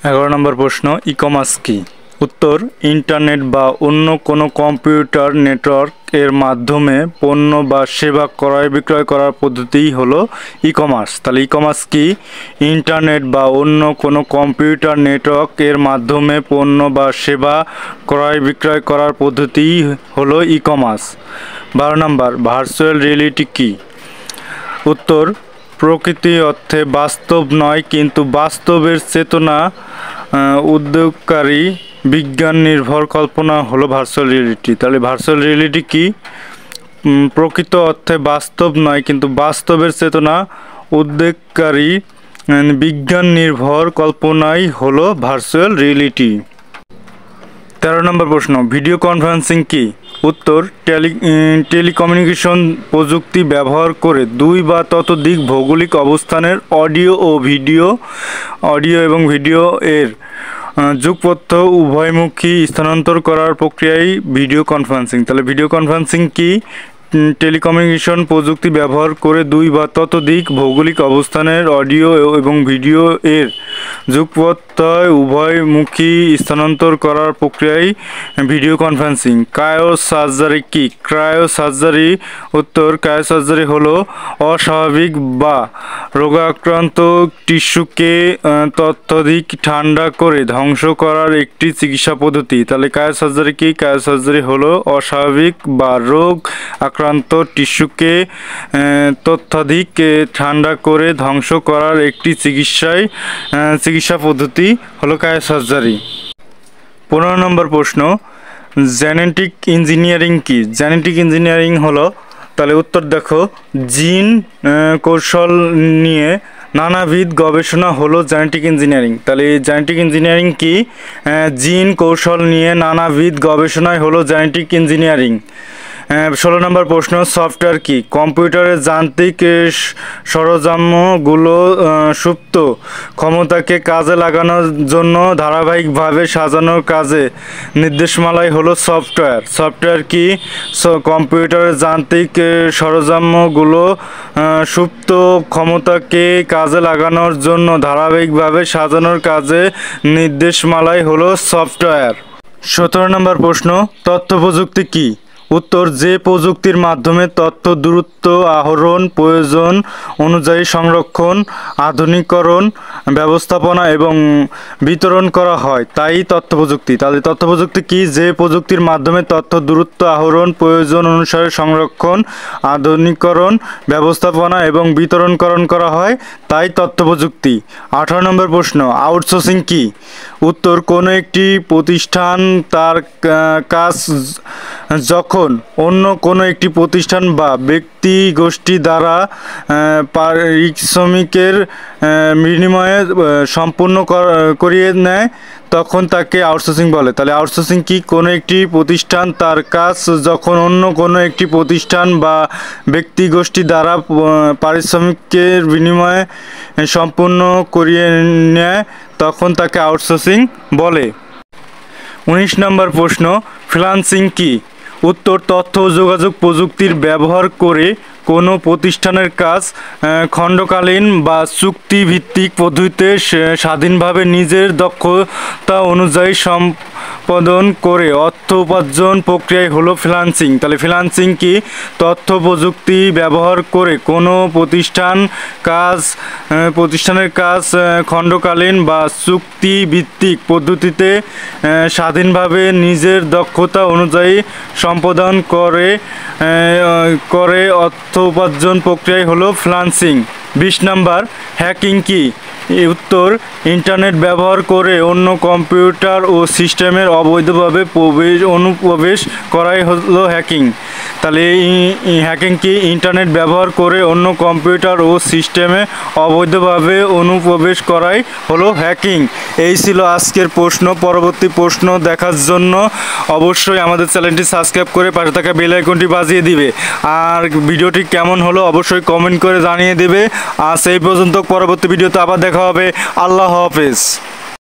11 নম্বর প্রশ্ন, e commerce কি? উত্তর, ইন্টারনেট বা অন্য কোনো কম্পিউটার নেটওয়ার্ক এর মাধ্যমে পণ্য বা সেবা ক্রয় বিক্রয় করার পদ্ধতিই হলো ই কমার্স। তাহলে ই কমার্স কি? ইন্টারনেট বা অন্য কোনো কম্পিউটার নেটওয়ার্ক এর মাধ্যমে পণ্য বা সেবা ক্রয় বিক্রয় করার পদ্ধতিই হলো ই কমার্স। 12 নম্বর, ভার্চুয়াল রিয়েলিটি কি? উত্তর, প্রকৃতি অর্থে বাস্তব নয় কিন্তু বাস্তবের চেতনা উদ্যোগকারী বিজ্ঞান নির্ভর কল্পনা হলো ভার্চুয়াল রিয়েলিটি। তাহলে ভার্চুয়াল রিয়েলিটি কি? প্রকৃত অর্থে বাস্তব নয় কিন্তু বাস্তবের চেতনা উদ্যোগকারী বিজ্ঞান নির্ভর কল্পনাই হলো ভার্চুয়াল রিয়েলিটি। 13 নম্বর প্রশ্ন, ভিডিও কনফারেন্সিং কি? উত্তর, টেলিকমিউনিকেশন প্রযুক্তি ব্যবহার করে দুই বা ততোধিক ভৌগোলিক অবস্থানের অডিও এবং ভিডিও এর যুগপথ উভয়মুখী স্থানান্তর করার প্রক্রিয়াই ভিডিও কনফারেন্সিং। তাহলে ভিডিও কনফারেন্সিং কি? টেলিকমিউনিকেশন প্রযুক্তি ব্যবহার করে দুই বা ততোধিক ভৌগোলিক অবস্থানের অডিও এবং ভিডিও এর যুগপথ উভয়মুখী স্থানান্তর করার প্রক্রিয়াই ভিডিও কনফারেন্সিং। ক্রায়োসার্জারি কি? ক্রায়োসার্জারি। উত্তর, ক্রায়োসার্জারি হলো অস্বাভাবিক বা রোগাক্রান্ত টিস্যুকে ততোধিক ঠান্ডা করে ধ্বংস করার একটি চিকিৎসা পদ্ধতি। তাহলে ক্রায়োসার্জারি কি? ক্রায়োসার্জারি হলো অস্বাভাবিক বা রোগ আক্রান্ত টিস্যুকে ততোধিক ঠান্ডা করে ধ্বংস করার একটি চিকিৎসা পদ্ধতি হলো ক্রায়োসার্জারি। 15 নম্বর প্রশ্ন, জেনেটিক ইঞ্জিনিয়ারিং কি? জেনেটিক ইঞ্জিনিয়ারিং হলো, তাহলে উত্তর দেখো, জিন কৌশল নিয়ে নানাবিধ গবেষণা হলো জেনেটিক ইঞ্জিনিয়ারিং। তাহলে জেনেটিক ইঞ্জিনিয়ারিং কি? জিন কৌশল নিয়ে নানাবিধ গবেষণাই হলো জেনেটিক ইঞ্জিনিয়ারিং। 16 নম্বর প্রশ্ন, সফটওয়্যার কি? কম্পিউটারের যান্ত্রিক সরঞ্জামগুলো সুপ্ত ক্ষমতাকে কাজে লাগানোর জন্য ধারাবাহিকভাবে সাজানোর কাজে নির্দেশমালাই হলো সফটওয়্যার। সফটওয়্যার কি? কম্পিউটারের যান্ত্রিক সরঞ্জামগুলো সুপ্ত ক্ষমতাকে কাজে লাগানোর জন্য ধারাবাহিকভাবে সাজানোর কাজে নির্দেশমালাই হলো সফটওয়্যার। 17 নম্বর প্রশ্ন, তথ্য প্রযুক্তি কি? উত্তর, যে প্রযুক্তির মাধ্যমে তথ্য দ্রুত আহরণ, প্রয়োজন অনুযায়ী সংরক্ষণ, আধুনিকরণ, ব্যবস্থাপনা এবং বিতরণ করা হয় তাই তথ্য প্রযুক্তি। তাহলে তথ্য প্রযুক্তি কি? যে প্রযুক্তির মাধ্যমে তথ্য দ্রুত আহরণ, প্রয়োজন অনুসারে সংরক্ষণ, আধুনিকরণ, ব্যবস্থাপনা এবং বিতরণকরণ করা হয় তাই তথ্য প্রযুক্তি। 18 নম্বর প্রশ্ন, আউটসোর্সিং কি? উত্তর, কোনো একটি প্রতিষ্ঠান তার কাজ যখন অন্য কোনো একটি প্রতিষ্ঠান বা ব্যক্তি গোষ্ঠী দ্বারা পারিশ্রমিকের বিনিময়ে সম্পূর্ণ করিয়ে নেয় তখন তাকে আউটসোর্সিং বলে। তাহলে আউটসোর্সিং কি? কোনো একটি প্রতিষ্ঠান তার কাজ যখন অন্য কোনো একটি প্রতিষ্ঠান বা ব্যক্তি গোষ্ঠী দ্বারা পারিশ্রমিকের বিনিময়ে সম্পূর্ণ করিয়ে নেয় তখন তাকে আউটসোর্সিং বলে। 19 নম্বর প্রশ্ন, ফ্রিল্যান্সিং কি? উত্তর, তথ্য ও যোগাযোগ প্রযুক্তির ব্যবহার করে কোনো প্রতিষ্ঠানের কাজ খণ্ডকালীন বা চুক্তিভিত্তিক পদ্ধতিতে স্বাধীনভাবে নিজের দক্ষতা অনুযায়ী সম্পাদন করে অর্থ উপার্জন প্রক্রিয়াই হলো ফ্রিল্যান্সিং। তাহলে ফ্রিল্যান্সিং কি? তথ্য প্রযুক্তি ব্যবহার করে কোনো প্রতিষ্ঠানের কাজ খণ্ডকালীন বা চুক্তিভিত্তিক পদ্ধতিতে স্বাধীনভাবে নিজের দক্ষতা অনুযায়ী সম্পাদন করে অর্থ উপার্জন প্রক্রিয়াই হলো ফ্রিল্যান্সিং। 20 নম্বর, হ্যাকিং কি? উত্তর, ইন্টারনেট ব্যবহার করে অন্য কম্পিউটার ও সিস্টেমের অবৈধভাবে অনুপ্রবেশ করাই হলো হ্যাকিং। তাহলে হ্যাকিং কি? ইন্টারনেট ব্যবহার করে অন্য কম্পিউটার ও সিস্টেমে অবৈধভাবে অনুপ্রবেশ করাই হলো হ্যাকিং। এই ছিল আজকের প্রশ্ন। পরবর্তী প্রশ্ন দেখার জন্য অবশ্যই আমাদের চ্যানেলটি সাবস্ক্রাইব করে পাশে থাকা বেল আইকনটি বাজিয়ে দিবে। আর ভিডিওটি কেমন হলো অবশ্যই কমেন্ট করে জানিয়ে দেবে। আর সেই পর্যন্ত পরবর্তী ভিডিওতে আবার দেখা হবে। আল্লাহ হাফেজ।